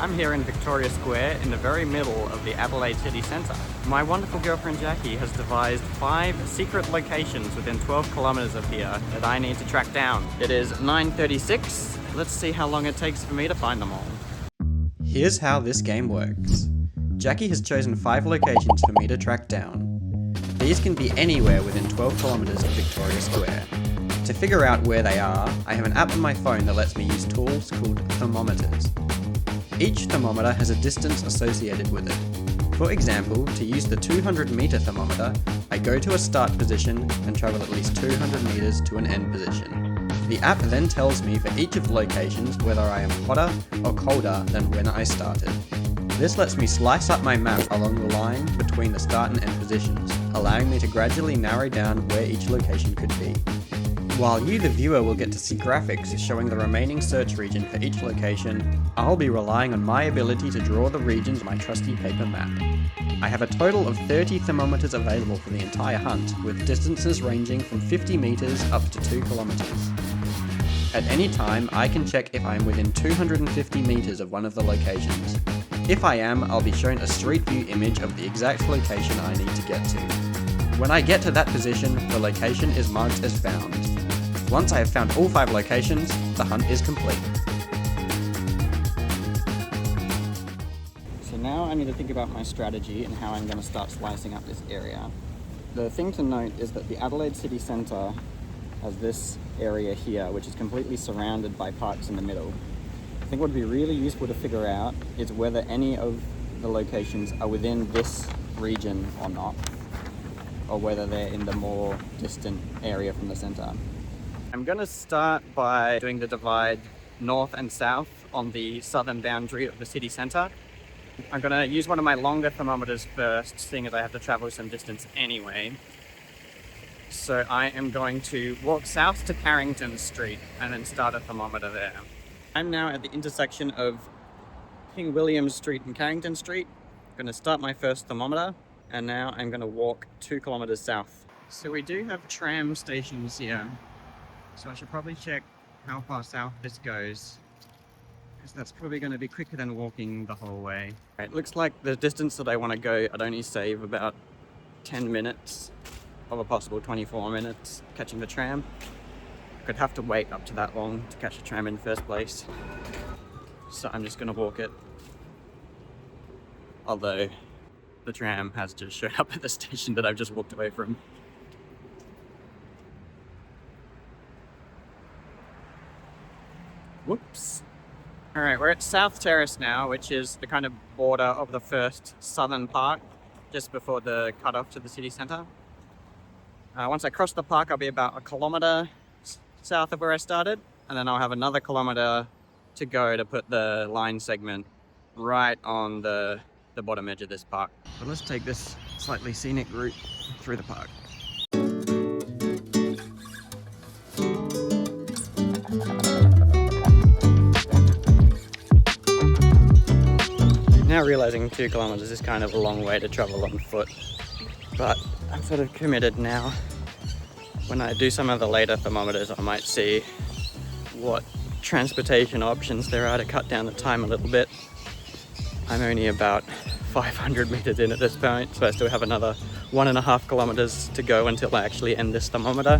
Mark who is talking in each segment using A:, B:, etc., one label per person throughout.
A: I'm here in Victoria Square in the very middle of the Adelaide city centre. My wonderful girlfriend Jackie has devised 5 secret locations within 12 kilometres of here that I need to track down. It is 9:36. Let's see how long it takes for me to find them all.
B: Here's how this game works. Jackie has chosen 5 locations for me to track down. These can be anywhere within 12 kilometres of Victoria Square. To figure out where they are, I have an app on my phone that lets me use tools called thermometers. Each thermometer has a distance associated with it. For example, to use the 200-metre thermometer, I go to a start position and travel at least 200 metres to an end position. The app then tells me for each of the locations whether I am hotter or colder than when I started. This lets me slice up my map along the line between the start and end positions, allowing me to gradually narrow down where each location could be. While you, the viewer, will get to see graphics showing the remaining search region for each location, I'll be relying on my ability to draw the regions on my trusty paper map. I have a total of 30 thermometers available for the entire hunt, with distances ranging from 50 metres up to 2 kilometres. At any time, I can check if I am within 250 metres of one of the locations. If I am, I'll be shown a street view image of the exact location I need to get to. When I get to that position, the location is marked as found. Once I have found all 5 locations, the hunt is complete.
A: So now I need to think about my strategy and how I'm going to start slicing up this area. The thing to note is that the Adelaide city centre has this area here, which is completely surrounded by parks in the middle. I think what would be really useful to figure out is whether any of the locations are within this region or not, or whether they're in the more distant area from the centre. I'm going to start by doing the divide north and south on the southern boundary of the city centre. I'm going to use one of my longer thermometers first, seeing as I have to travel some distance anyway. So I am going to walk south to Carrington Street and then start a thermometer there. I'm now at the intersection of King William Street and Carrington Street. I'm going to start my first thermometer, and now I'm going to walk 2 kilometres south. So we do have tram stations here, so I should probably check how far south this goes, because that's probably going to be quicker than walking the whole way. It looks like the distance that I want to go, I'd only save about 10 minutes of a possible 24 minutes catching the tram. I could have to wait up to that long to catch the tram in the first place, so I'm just going to walk it. Although the tram has just showed up at the station that I've just walked away from. Whoops. Alright, we're at South Terrace now, which is the kind of border of the first southern park, just before the cut-off to the city centre. Once I cross the park, I'll be about 1 kilometre south of where I started, and then I'll have another kilometre to go to put the line segment right on the bottom edge of this park. But let's take this slightly scenic route through the park. Now realizing 2 kilometers is kind of a long way to travel on foot, but I'm sort of committed now. When I do some of the later thermometers, I might see what transportation options there are to cut down the time a little bit. I'm only about 500 meters in at this point, so I still have another 1.5 kilometers to go until I actually end this thermometer.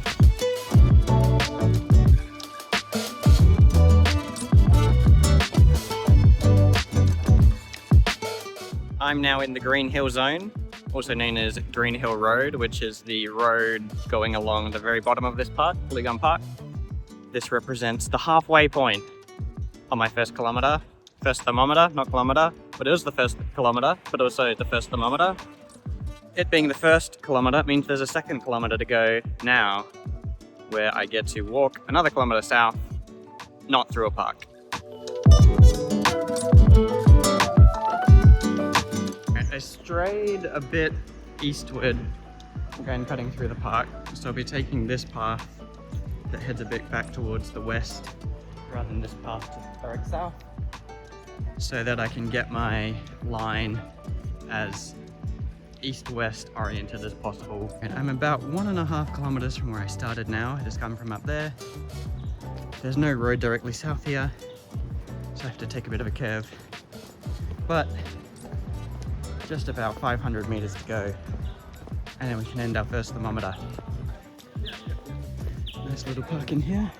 A: I'm now in the Green Hill zone, also known as Green Hill Road, which is the road going along the very bottom of this park, Polygon Park. This represents the halfway point on my first kilometer. First thermometer, not kilometer, but it was the first kilometer, but also the first thermometer. It being the first kilometer means there's a 2nd kilometer to go now, where I get to walk another kilometer south, not through a park. I strayed a bit eastward, again cutting through the park, so I'll be taking this path that heads a bit back towards the west, rather than this path to direct south, so that I can get my line as east-west oriented as possible. And I'm about 1.5 kilometers from where I started now. I just come from up there. There's no road directly south here, so I have to take a bit of a curve. but just about 500 meters to go, and then we can end our first thermometer. Nice little park in here.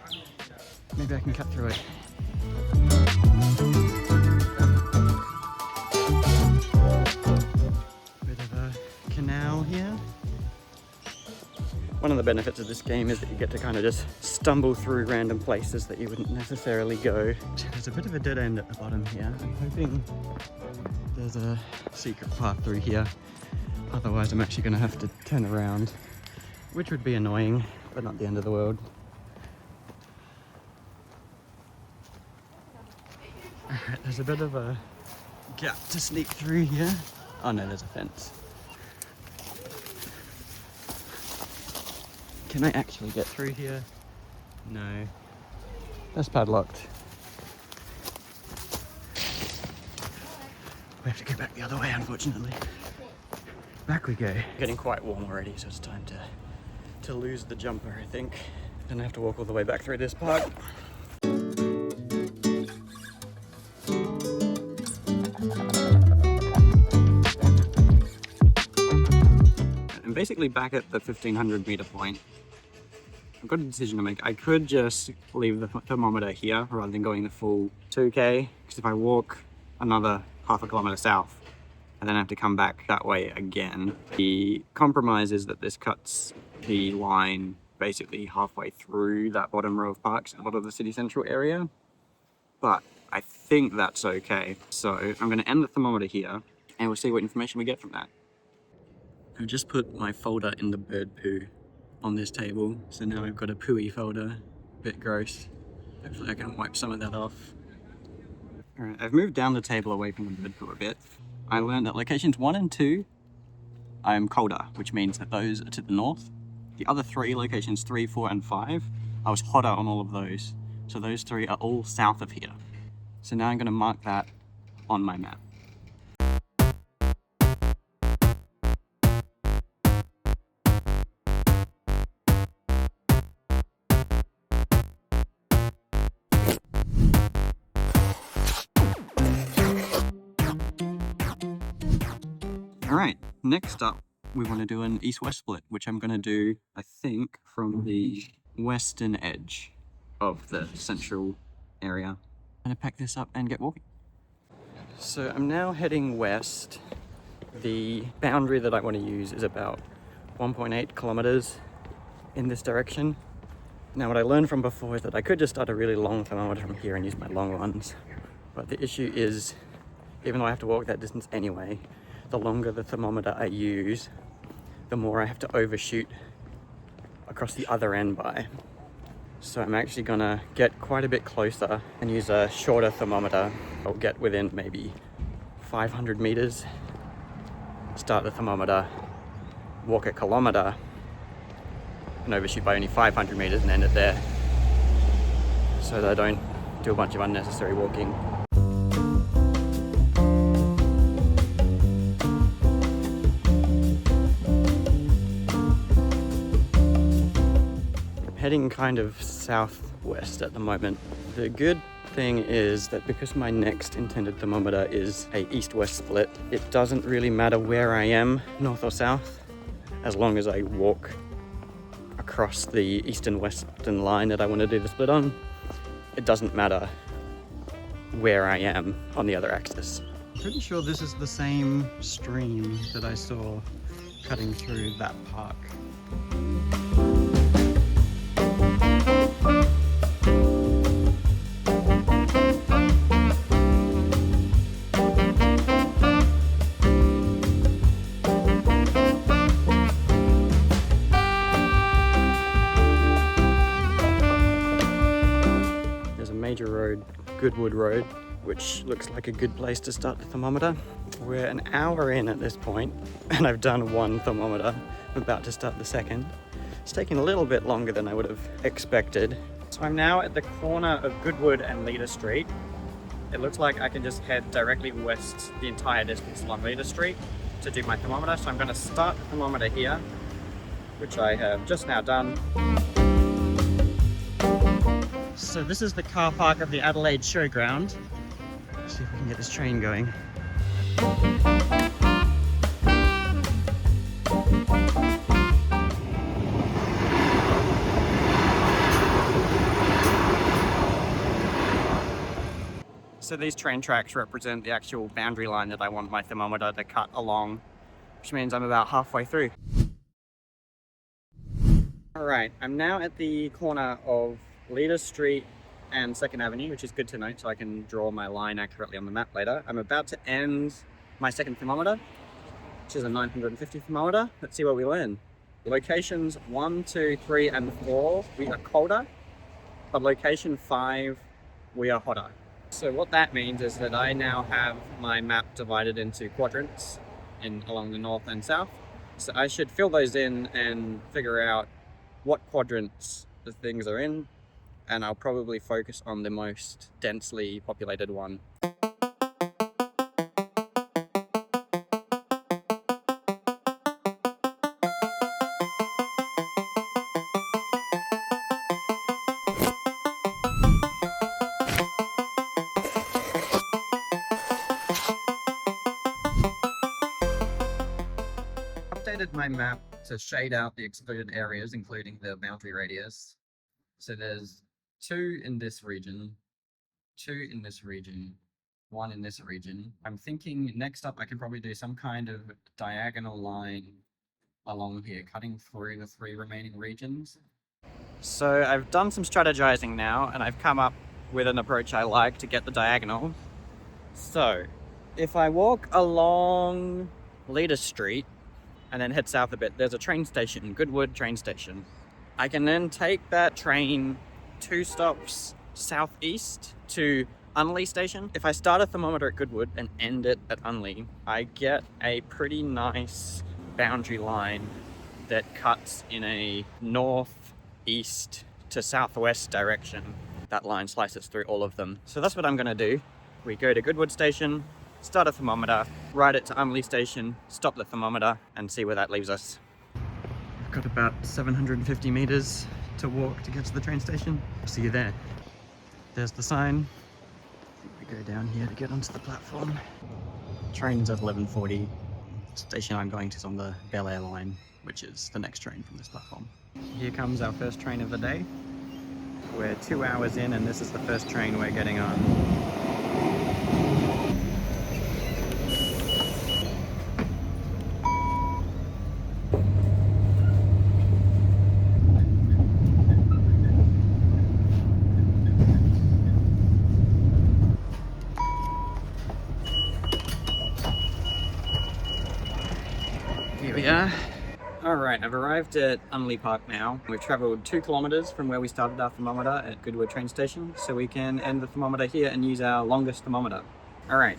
A: Maybe I can cut through it. Bit of a canal here. One of the benefits of this game is that you get to kind of just stumble through random places that you wouldn't necessarily go. There's a bit of a dead end at the bottom here. I'm hoping there's a secret path through here. Otherwise I'm actually going to have to turn around, which would be annoying, but not the end of the world. Alright, there's a bit of a gap to sneak through here. Oh no, there's a fence. Can I actually get through here? No. That's padlocked. We have to go back the other way, unfortunately. Back we go. Getting quite warm already, so it's time to lose the jumper, I think. Then I have to walk all the way back through this park. I'm basically back at the 1500 meter point. I've got a decision to make. I could just leave the thermometer here rather than going the full 2K, because if I walk another half a kilometer south and then I have to come back that way again, the compromise is that this cuts the line basically halfway through that bottom row of parks, a lot of the city central area. But I think that's okay. So I'm going to end the thermometer here and we'll see what information we get from that. I've just put my folder in the bird poo on this table, so now I've got a pooey folder. Bit gross. Hopefully I can wipe some of that off. Alright, I've moved down the table away from the bird poo a bit. I learned that locations 1 and 2, I'm colder, which means that those are to the north. The other 3, locations 3, 4 and 5, I was hotter on all of those. So those 3 are all south of here. So now I'm going to mark that on my map. Alright, next up we want to do an east-west split, which I'm going to do, I think, from the western edge of the central area. I'm going to pack this up and get walking. So I'm now heading west. The boundary that I want to use is about 1.8 kilometers in this direction. Now what I learned from before is that I could just start a really long thermometer from here and use my long ones. But the issue is, even though I have to walk that distance anyway, the longer the thermometer I use, the more I have to overshoot across the other end by. So I'm actually gonna get quite a bit closer and use a shorter thermometer. I'll get within maybe 500 meters, start the thermometer, walk a kilometer, and overshoot by only 500 meters and end it there, so that I don't do a bunch of unnecessary walking. Heading kind of southwest at the moment. The good thing is that because my next intended thermometer is a east-west split, it doesn't really matter where I am, north or south, as long as I walk across the eastern-western line that I want to do the split on. It doesn't matter where I am on the other axis. I'm pretty sure this is the same stream that I saw cutting through that park. Major road, Goodwood Road, which looks like a good place to start the thermometer. We're an hour in at this point, and I've done one thermometer. I'm about to start the second. It's taking a little bit longer than I would have expected. So I'm now at the corner of Goodwood and Leader Street. It looks like I can just head directly west the entire distance along Leader Street to do my thermometer. So I'm going to start the thermometer here, which I have just now done. So this is the car park of the Adelaide Showground. Let's see if we can get this train going. So these train tracks represent the actual boundary line that I want my thermometer to cut along, which means I'm about halfway through. Alright, I'm now at the corner of Leader Street and 2nd Avenue, which is good to know so I can draw my line accurately on the map later. I'm about to end my second thermometer, which is a 950 thermometer. Let's see what we learn. Locations 1, 2, 3, and 4, we are colder, but location 5, we are hotter. So what that means is that I now have my map divided into quadrants along the north and south. So I should fill those in and figure out what quadrants the things are in, and I'll probably focus on the most densely populated one. Updated my map to shade out the excluded areas, including the boundary radius. So there's 2 in this region, 2 in this region, 1 in this region. I'm thinking next up I could probably do some kind of diagonal line along here, cutting through the 3 remaining regions. So I've done some strategizing now, and I've come up with an approach I like to get the diagonal. So if I walk along Leader Street and then head south a bit, there's a train station, Goodwood train station. I can then take that train 2 stops southeast to Unley station. If I start a thermometer at Goodwood and end it at Unley, I get a pretty nice boundary line that cuts in a northeast to southwest direction. That line slices through all of them. So that's what I'm gonna do. We go to Goodwood station, start a thermometer, ride it to Unley station, stop the thermometer, and see where that leaves us. I've got about 750 meters to walk to get to the train station. See you there. There's the sign. We go down here to get onto the platform. Train's at 11:40. The station I'm going to is on the Bel Air line, which is the next train from this platform. Here comes our first train of the day. We're 2 hours in, and this is the first train we're getting on. Here we are. Alright, I've arrived at Unley Park now. We've travelled 2 kilometres from where we started our thermometer at Goodwood train station, so we can end the thermometer here and use our longest thermometer. Alright,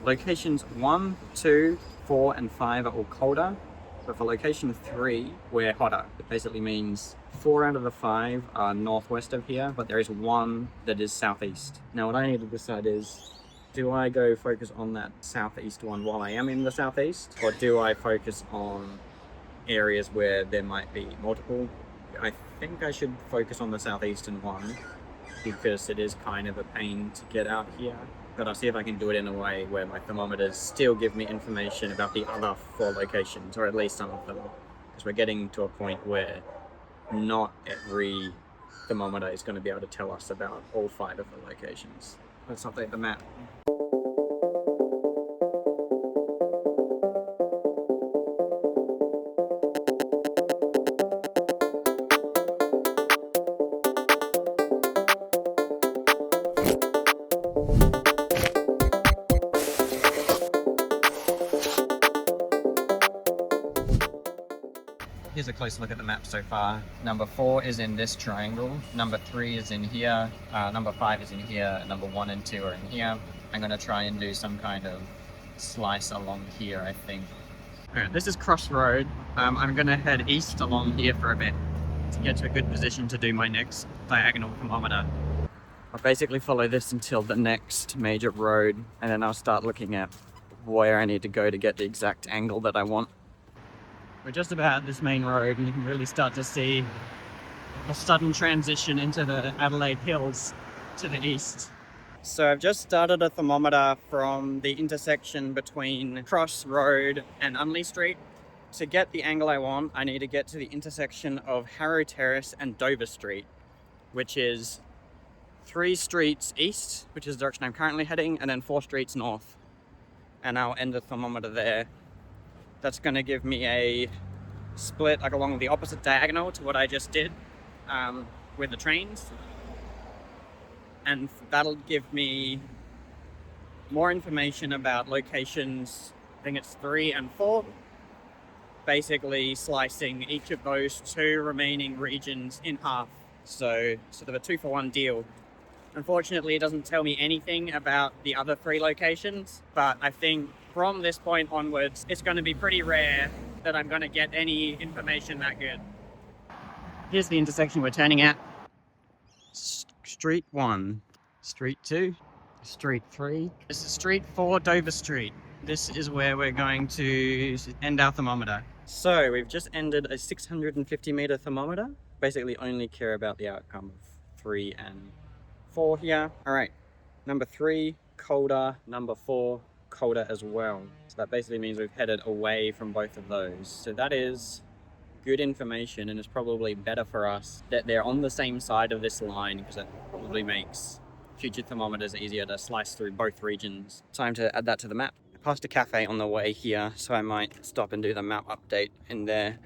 A: locations 1, 2, 4 and 5 are all colder, but for location 3, we're hotter. It basically means 4 out of the 5 are northwest of here, but there is 1 that is southeast. Now what I need to decide is, do I go focus on that southeast one while I am in the southeast, or do I focus on areas where there might be multiple? I think I should focus on the southeastern one because it is kind of a pain to get out here, but I'll see if I can do it in a way where my thermometers still give me information about the other 4 locations, or at least some of them, because we're getting to a point where not every thermometer is going to be able to tell us about all 5 of the locations. Let's update the map. Here's a close look at the map so far. Number 4 is in this triangle, number 3 is in here, number 5 is in here, number 1 and 2 are in here. I'm going to try and do some kind of slice along here, I think. Alright, this is Cross Road. I'm going to head east along here for a bit to get to a good position to do my next diagonal thermometer. I'll basically follow this until the next major road, and then I'll start looking at where I need to go to get the exact angle that I want. We're just about this main road, and you can really start to see a sudden transition into the Adelaide hills to the east. So I've just started a thermometer from the intersection between Cross Road and Unley Street. To get the angle I want, I need to get to the intersection of Harrow Terrace and Dover Street, which is 3 streets east, which is the direction I'm currently heading, and then 4 streets north. And I'll end the thermometer there. That's going to give me a split like along the opposite diagonal to what I just did with the trains. And that'll give me more information about locations, I think it's 3 and 4, basically slicing each of those 2 remaining regions in half. So sort of a 2-for-1 deal. Unfortunately, it doesn't tell me anything about the other 3 locations, but I think from this point onwards, it's going to be pretty rare that I'm going to get any information that good. Here's the intersection we're turning at. Street 1, Street 2, Street 3. This is Street 4, Dover Street. This is where we're going to end our thermometer. So we've just ended a 650 meter thermometer. Basically only care about the outcome of 3 and 4 here. All right, number 3, colder. Number 4, colder as well. So that basically means we've headed away from both of those. So that is good information, and it's probably better for us that they're on the same side of this line, because that probably makes future thermometers easier to slice through both regions. Time to add that to the map. I passed a cafe on the way here, so I might stop and do the map update in there.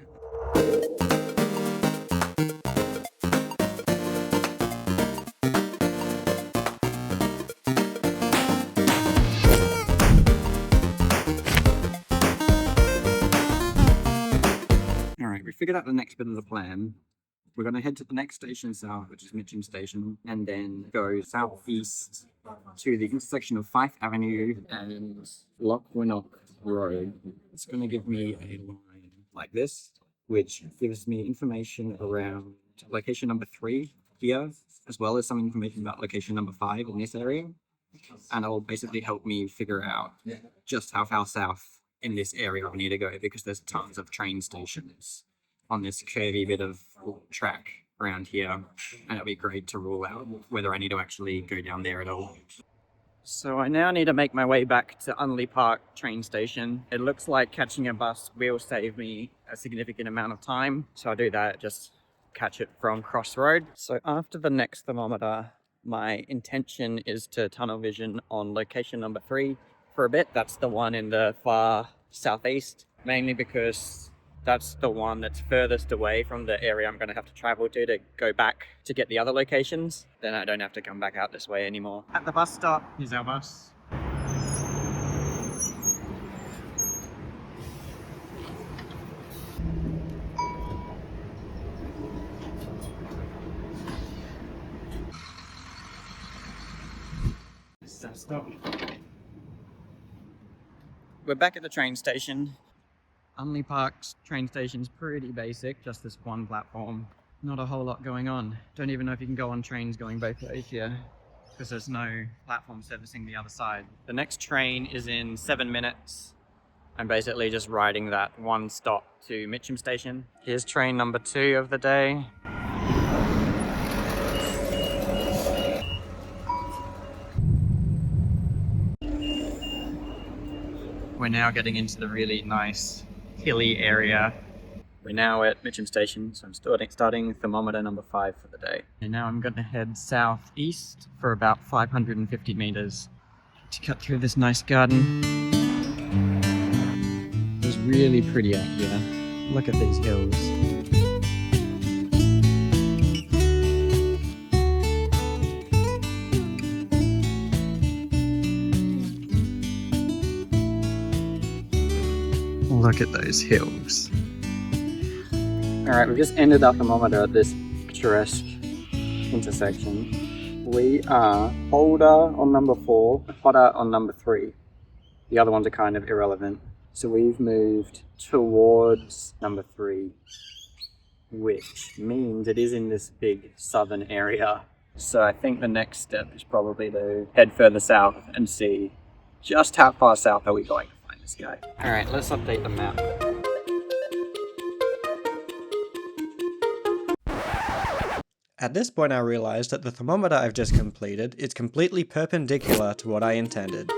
A: We figured out the next bit of the plan. We're going to head to the next station south, which is Mitcham Station, and then go southeast to the intersection of Fife Avenue and Lochwinnock Road. It's going to give me a line like this, which gives me information around location number 3 here, as well as some information about location number 5 in this area. And it'll basically help me figure out just how far south in this area I need to go, because there's tons of train stations on this curvy bit of track around here, and it'll be great to rule out whether I need to actually go down there at all. So I now need to make my way back to Unley Park train station. It looks like catching a bus will save me a significant amount of time, so I'll do that, just catch it from Cross Road. So after the next thermometer, my intention is to tunnel vision on location number 3 for a bit. That's the one in the far southeast, mainly because that's the one that's furthest away from the area I'm going to have to travel to go back to get the other locations. Then I don't have to come back out this way anymore. At the bus stop, here's our bus. Stop. We're back at the train station. Unley Park's train station's pretty basic, just this one platform. Not a whole lot going on. Don't even know if you can go on trains going both ways here, because there's no platform servicing the other side. The next train is in 7 minutes. I'm basically just riding that one stop to Mitcham Station. Here's train number 2 of the day. We're now getting into the really nice hilly area. We're now at Mitcham Station, so I'm starting thermometer number 5 for the day. And now I'm going to head southeast for about 550 meters to cut through this nice garden. It's really pretty out here. Look at these hills. Look at those hills. Alright, we've just ended our thermometer at this picturesque intersection. We are colder on number 4, hotter on number 3. The other ones are kind of irrelevant. So we've moved towards number 3, which means it is in this big southern area. So I think the next step is probably to head further south and see just how far south are we going to find this guy. Alright, let's update the map.
B: At this point I realised that the thermometer I've just completed is completely perpendicular to what I intended.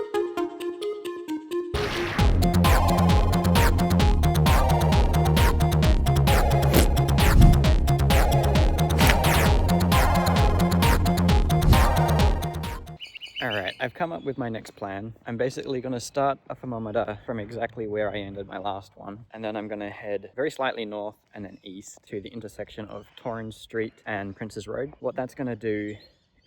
A: Alright, I've come up with my next plan. I'm basically going to start a thermometer from exactly where I ended my last one, and then I'm going to head very slightly north and then east to the intersection of Torrens Street and Princes Road. What that's going to do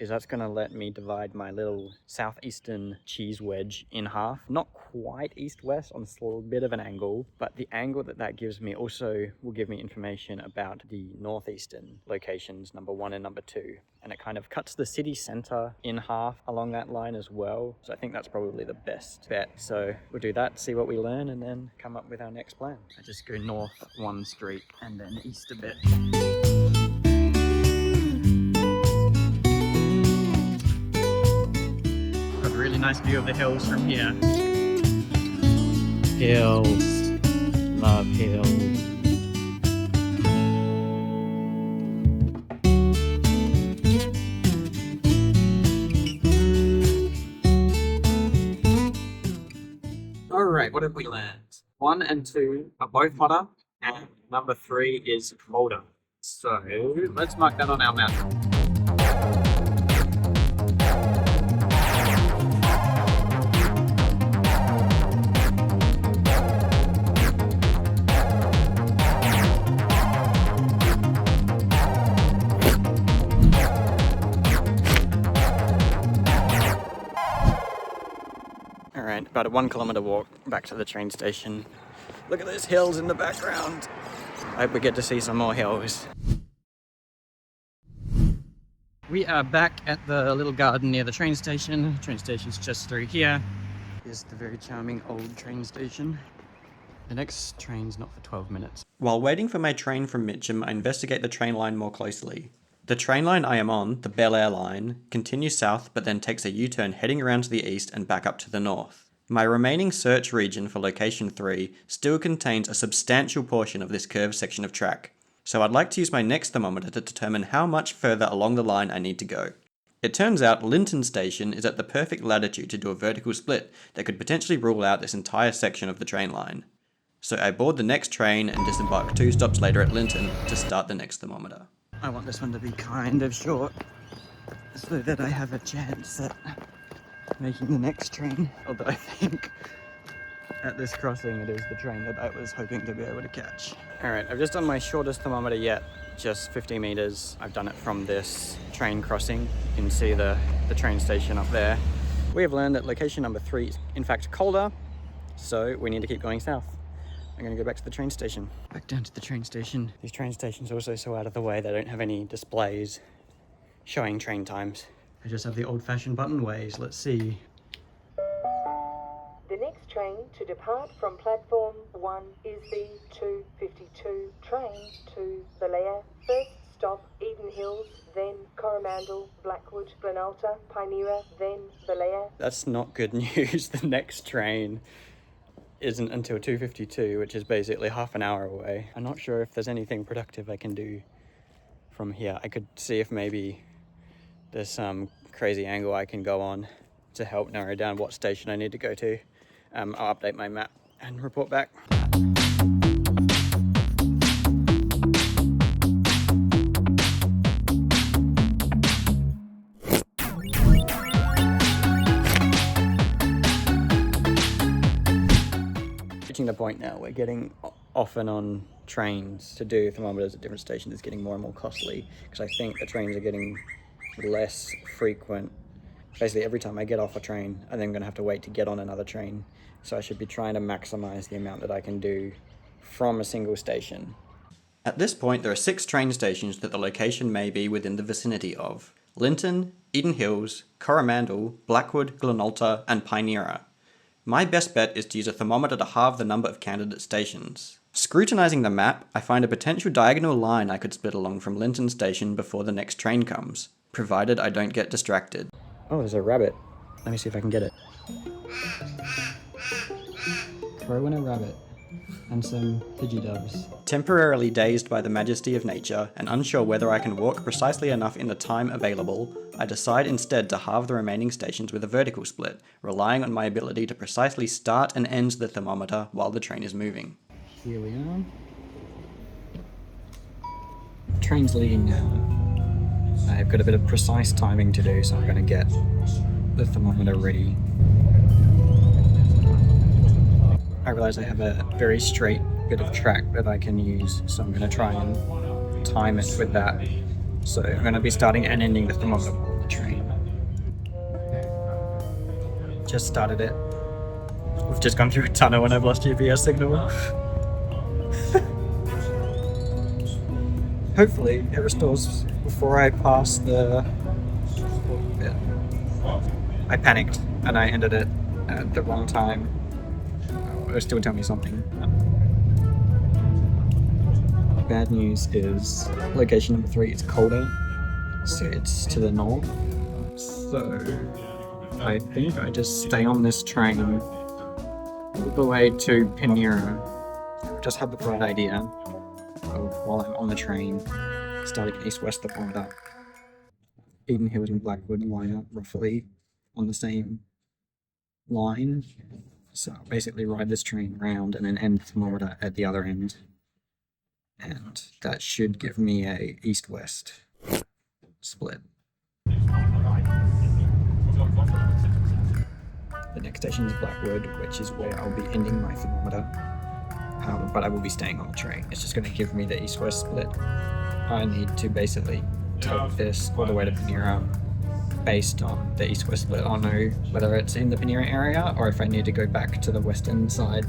A: is that's going to let me divide my little southeastern cheese wedge in half. Not quite east-west, on a little bit of an angle, but the angle that gives me also will give me information about the northeastern locations, number 1 and number 2. And it kind of cuts the city center in half along that line as well. So I think that's probably the best bet. So we'll do that, see what we learn, and then come up with our next plan. I just go north 1 street and then east a bit. Got a really nice view of the hills from here. Hills. Love hills. Alright, what have we learned? 1 and 2 are both hotter, and number 3 is colder. So let's mark that on our map. Alright, about a 1 kilometer walk back to the train station. Look at those hills in the background. I hope we get to see some more hills. We are back at the little garden near the train station. The train station's just through here. Here's the very charming old train station. The next train's not for 12 minutes.
B: While waiting for my train from Mitcham, I investigate the train line more closely. The train line I am on, the Bel Air line, continues south but then takes a U-turn heading around to the east and back up to the north. My remaining search region for location 3 still contains a substantial portion of this curved section of track, so I'd like to use my next thermometer to determine how much further along the line I need to go. It turns out Linton Station is at the perfect latitude to do a vertical split that could potentially rule out this entire section of the train line. So I board the next train and disembark 2 stops later at Linton to start the next thermometer.
A: I want this one to be kind of short, so that I have a chance at making the next train. Although I think at this crossing it is the train that I was hoping to be able to catch. Alright, I've just done my shortest thermometer yet, just 50 meters. I've done it from this train crossing. You can see the train station up there. We have learned that location number 3 is in fact colder, so we need to keep going south. I'm going to go back to the train station. Back down to the train station. These train stations are also so out of the way they don't have any displays showing train times. I just have the old-fashioned button ways. Let's see.
C: The next train to depart from platform 1 is the 2:52 train to Belair. First stop Eden Hills, then Coromandel, Blackwood, Glenalta, Pinera, then Belair.
A: That's not good news. The next train isn't until 2:52, which is basically half an hour away. I'm not sure if there's anything productive I can do from here. I could see if maybe there's some crazy angle I can go on to help narrow down what station I need to go to. I'll update my map and report back. Reaching the point now where getting off and on trains to do thermometers at different stations is getting more and more costly, because I think the trains are getting less frequent. Basically every time I get off a train, I'm then going to have to wait to get on another train. So I should be trying to maximize the amount that I can do from a single station.
B: At this point, there are 6 train stations that the location may be within the vicinity of: Linton, Eden Hills, Coromandel, Blackwood, Glenalta, and Pinera. My best bet is to use a thermometer to halve the number of candidate stations. Scrutinizing the map, I find a potential diagonal line I could split along from Linton Station before the next train comes, provided I don't get distracted.
A: Oh, there's a rabbit. Let me see if I can get it. Throw in a rabbit. and some pidgey doves.
B: Temporarily dazed by the majesty of nature and unsure whether I can walk precisely enough in the time available, I decide instead to halve the remaining stations with a vertical split, relying on my ability to precisely start and end the thermometer while the train is moving.
A: Here we are. Train's leaving now. I've got a bit of precise timing to do, so I'm going to get the thermometer ready. I realise I have a very straight bit of track that I can use, so I'm going to try and time it with that. So I'm going to be starting and ending the thermometer on the train. Just started it. We've just gone through a tunnel and I've lost GPS signal. Hopefully it restores before I pass the bit. I panicked and I ended it at the wrong time. It'll still tell me something. Bad news is location number 3 is colder, so it's to the north. So I think I just stay on this train all the way to Pinera. Just had the bright idea of, while I'm on the train, starting east-west thermometer. Eden Hills and Blackwood line up roughly on the same line. So I'll basically ride this train around and then end the thermometer at the other end. And that should give me a east-west split. The next station is Blackwood, which is where I'll be ending my thermometer. But I will be staying on the train. It's just going to give me the east-west split. I need to basically take this all the way to Pinera based on the east-west split. I'll know whether it's in the Pinera area or if I need to go back to the western side.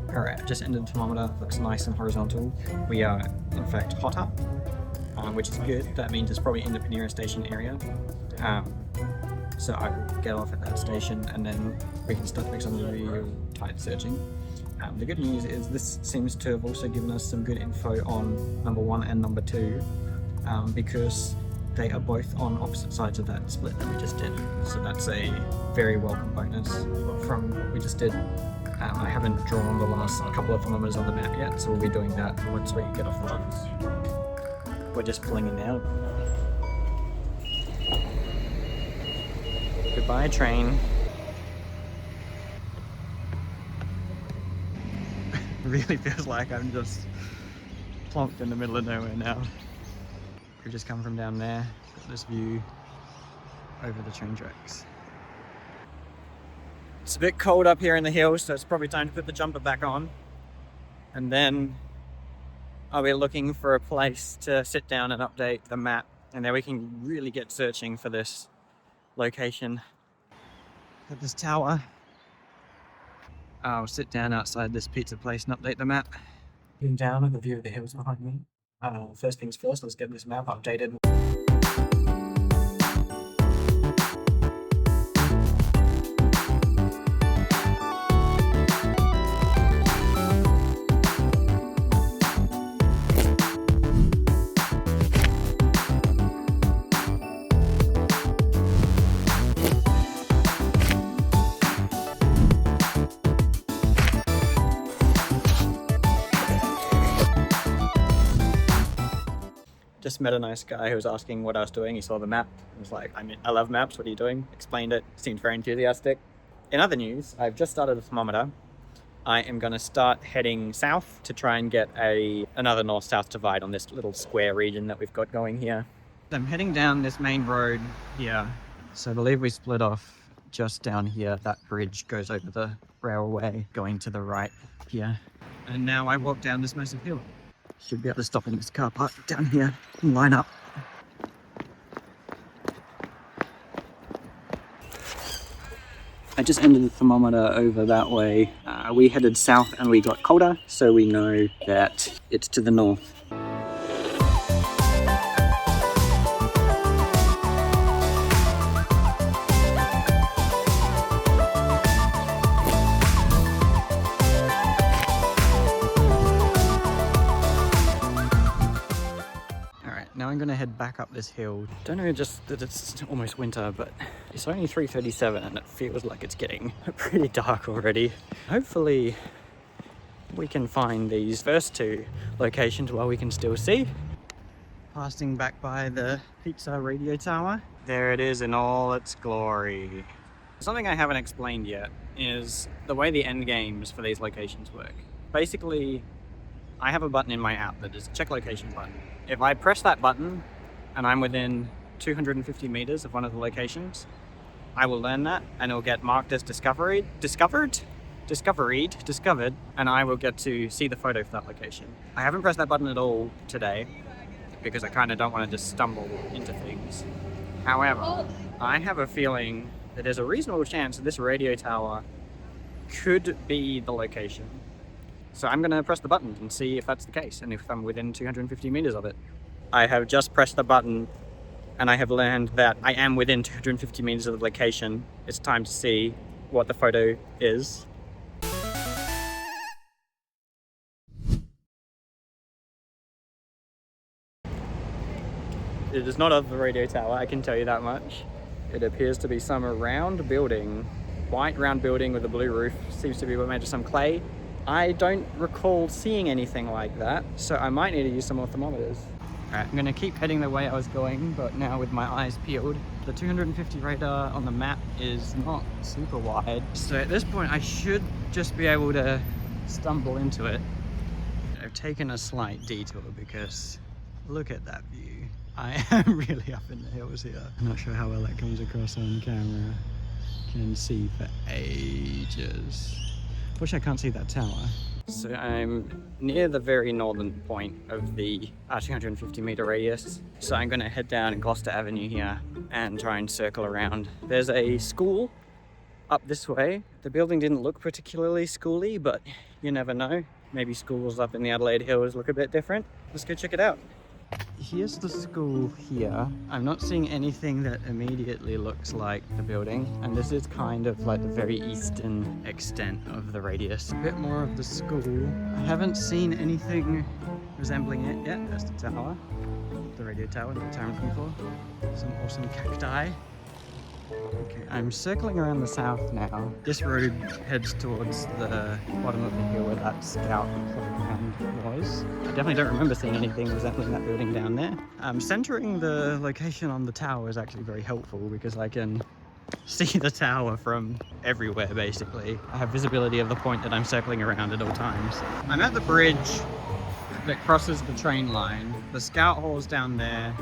A: Alright, just ended the thermometer. Looks nice and horizontal. We are, in fact, hotter, which is good. That means it's probably in the Pinera station area. So I will get off at that station and then we can start doing some real tight searching. The good news is this seems to have also given us some good info on number 1 and number 2, because they are both on opposite sides of that split that we just did. So that's a very welcome bonus from what we just did. I haven't drawn the last couple of thermometers on the map yet, so we'll be doing that once we get off the We're just pulling in now. Goodbye, train. Really feels like I'm just plonked in the middle of nowhere now. We've just come from down there, got this view over the train tracks. It's a bit cold up here in the hills, so it's probably time to put the jumper back on. And then I'll be looking for a place to sit down and update the map, and then we can really get searching for this location. At this tower. I'll sit down outside this pizza place and update the map. Looking down at the view of the hills behind me. First things first, let's get this map updated. Just met a nice guy who was asking what I was doing. He saw the map. He was like, I love maps, what are you doing? Explained it, seemed very enthusiastic. In other news, I've just started a thermometer. I am going to start heading south to try and get another north-south divide on this little square region that we've got going here. I'm heading down this main road here. So I believe we split off just down here. That bridge goes over the railway going to the right here. And now I walk down this massive hill. Should be able to stop in this car park down here and line up. I just ended the thermometer over that way. We headed south and we got colder, so we know that it's to the north. Now I'm going to
B: head back up this hill.
A: Don't know, just that it's almost winter, but it's only 3:37 and it feels like it's getting pretty dark already. Hopefully we can find these first two locations while we can still see.
B: Passing back by the pizza radio tower.
A: There it is in all its glory. Something I haven't explained yet is the way the end games for these locations work. Basically, I have a button in my app that is check location button. If I press that button and I'm within 250 meters of one of the locations, I will learn that and it'll get marked as discovered, and I will get to see the photo for that location. I haven't pressed that button at all today because I kind of don't want to just stumble into things. However, I have a feeling that there's a reasonable chance that this radio tower could be the location. So I'm going to press the button and see if that's the case and if I'm within 250 meters of it. I have just pressed the button and I have learned that I am within 250 meters of the location. It's time to see what the photo is. It is not of the radio tower, I can tell you that much. It appears to be some round building, white round building with a blue roof. Seems to be made of some clay. I don't recall seeing anything like that, so I might need to use some more thermometers. Alright, I'm gonna keep heading the way I was going, but now with my eyes peeled. The 250 radar on the map is not super wide, so at this point I should just be able to stumble into it. I've taken a slight detour because look at that view. I am really up in the hills here. I'm not sure how well that comes across on camera. Can see for ages. Wish I can't see that tower. So I'm near the very northern point of the 250 meter radius. So I'm gonna head down Gloucester Avenue here and try and circle around. There's a school up this way. The building didn't look particularly schooly, but you never know. Maybe schools up in the Adelaide Hills look a bit different. Let's go check it out.
B: Here's the school here. I'm not seeing anything that immediately looks like the building, and this is kind of like the very eastern extent of the radius. A bit more of the school. I haven't seen anything resembling it yet. That's the tower, the radio tower that the tower I'm looking for. Some awesome cacti. Okay, I'm circling around the south now. This road heads towards the bottom of the hill where that scout playground was. I definitely don't remember seeing anything resembling that building down there. Centering the location on the tower is actually very helpful because I can see the tower from everywhere basically. I have visibility of the point that I'm circling around at all times. I'm at the bridge that crosses the train line. The scout hall's down there.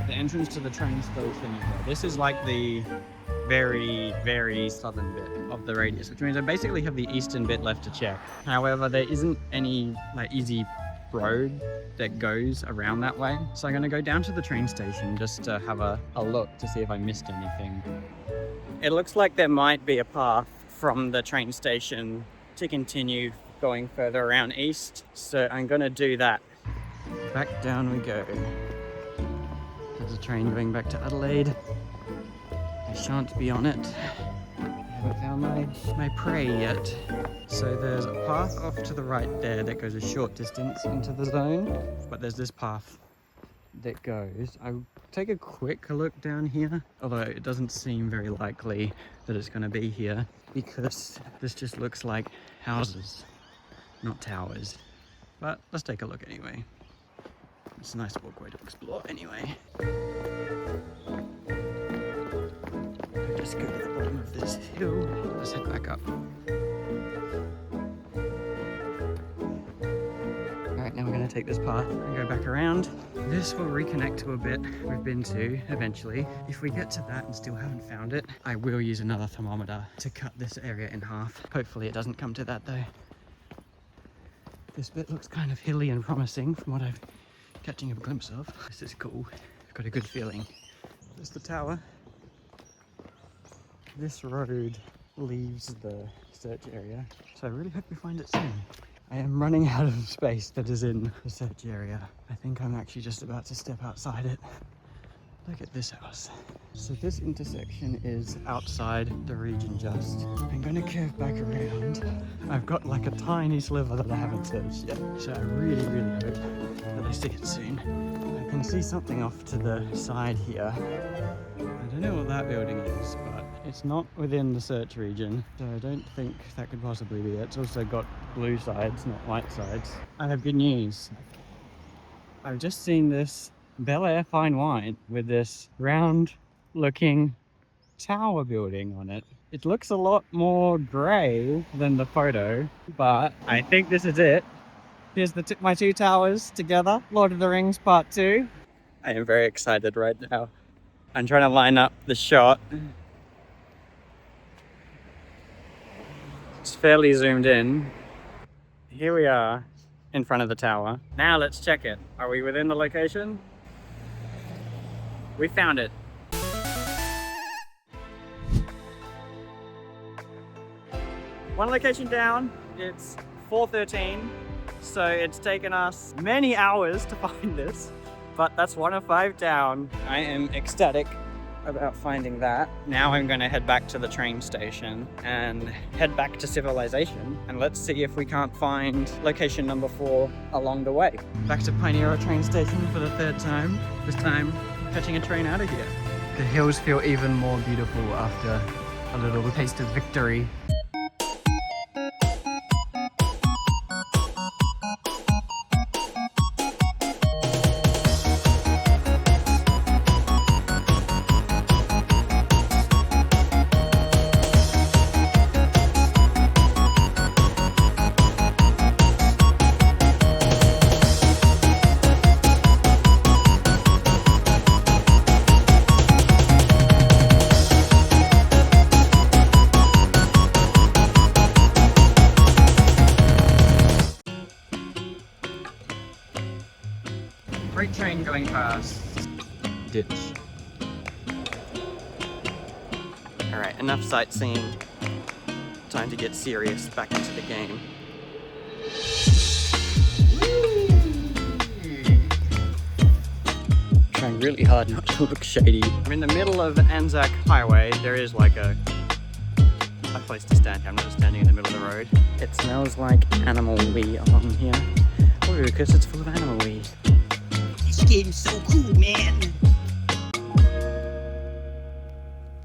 B: The entrance to the train station is there. This is like the very, very southern bit of the radius, which means I basically have the eastern bit left to check. However, there isn't any like easy road that goes around that way. So I'm gonna go down to the train station just to have a look to see if I missed anything. It looks like there might be a path from the train station to continue going further around east. So I'm gonna do that. Back down we go. There's a train going back to Adelaide. I shan't be on it. I haven't found my prey yet. So there's a path off to the right there that goes a short distance into the zone, but there's this path that goes. I'll take a quick look down here, although it doesn't seem very likely that it's going to be here because this just looks like houses, not towers. But let's take a look anyway. It's a nice walkway to explore anyway. Just go to the bottom of this hill. Let's head back up. Alright, now we're going to take this path and go back around. This will reconnect to a bit we've been to eventually. If we get to that and still haven't found it, I will use another thermometer to cut this area in half. Hopefully it doesn't come to that though. This bit looks kind of hilly and promising from what I've catching a glimpse of. This is cool. I've got a good feeling. There's the tower. This road leaves the search area, so I really hope we find it soon. I am running out of space that is in the search area. I think I'm actually just about to step outside it. Look at this house. So this intersection is outside the region just. I'm gonna curve back around. I've got like a tiny sliver that I haven't searched yet, so I really, really hope that I see it soon. I can
A: can see something off to the side here. I don't know what that building is, but it's not within the search region, so I don't think that could possibly be it. It's also got blue sides, not white sides. I have good news. I've just seen this Bel Air fine wine with this round looking tower building on it. It looks a lot more grey than the photo, but I think this is it. Here's my two towers together. Lord of the Rings Part 2. I am very excited right now. I'm trying to line up the shot. It's fairly zoomed in. Here we are in front of the tower. Now let's check it. Are we within the location? We found it. One location down. It's 4:13. So it's taken us many hours to find this, but that's 1 of 5 down. I am ecstatic about finding that. Now I'm going to head back to the train station and head back to civilization, and let's see if we can't find location number 4 along the way. Back to Pioneer train station for the 3rd time, this time catching a train out of here. The hills feel even more beautiful after a little taste of victory. Freight train going past. Ditch. Alright, enough sightseeing. Time to get serious back into the game. Trying really hard not to look shady. I'm in the middle of Anzac Highway. There is like a place to stand here. I'm not just standing in the middle of the road. It smells like animal wee along here. Oh, because it's full of animal wee.
D: This game's so cool, man.